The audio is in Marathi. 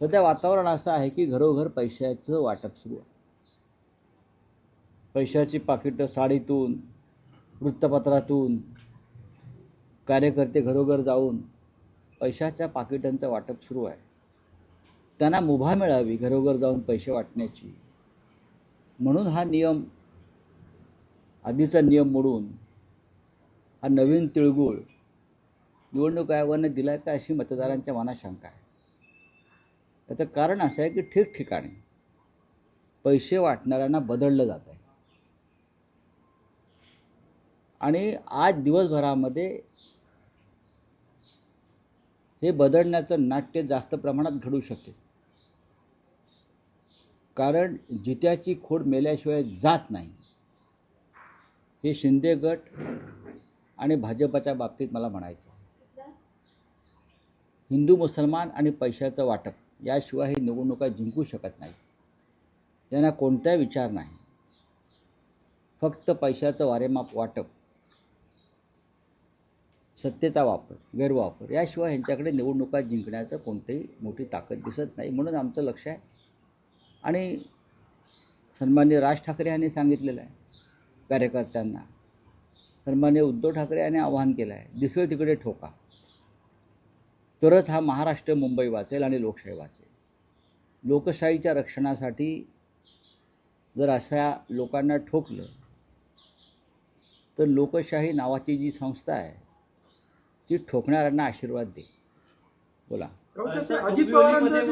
सध्या वातावरण असं आहे की घरोघर पैशाचं वाटप सुरू आहे. पैशाची पाकिटं साडीतून, वृत्तपत्रातून कार्यकर्ते घरोघर जाऊन पैशाच्या पाकिटांचं वाटप सुरू आहे. त्यांना मुभा मिळावी घरोघर जाऊन पैसे वाटण्याची, म्हणून हा नियम, आधीचा नियम मोडून हा नवीन तिळगुळ निवडणूक आयोगाने दिला का अशी मतदारांच्या मनात शंका आहे. त्याचं कारण असं आहे की ठिकठिकाणी पैसे वाटणाऱ्यांना बदललं जात आहे आणि आज दिवसभरामध्ये हे बदलण्याचं नाट्य जास्त प्रमाणात घडू शकेल. कारण जित्याची खोड मेल्याशिवाय जात नाही, हे शिंदे गट आणि भाजपच्या बाबतीत मला म्हणायचं. हिंदू मुसलमान आणि पैशाचं वाटप याशिवाय ही निवडणुका जिंकू शकत नाही. यांना कोणताही विचार नाही, फक्त पैशाचं वारेमाप वाटप, सत्तेचा वापर, गैरवापर, याशिवाय यांच्याकडे निवडणुका जिंकण्याचं कोणतीही मोठी ताकद दिसत नाही. म्हणून आमचं लक्ष आहे आणि सन्माननीय राज ठाकरे यांनी सांगितलेलं आहे कार्यकर्त्यांना, सन्माननीय उद्धव ठाकरे यांनी आवाहन केलं आहे, दिसेल तिकडे ठोका, तरच हा महाराष्ट्र मुंबई वाचेल आणि लोकशाही वाचेल. लोकशाहीच्या रक्षणासाठी जर अशा लोकांना ठोकलं तर लोकशाही नावाची जी संस्था आहे ती ठोकणाऱ्यांना आशीर्वाद दे. बोला. अजित पवारांचं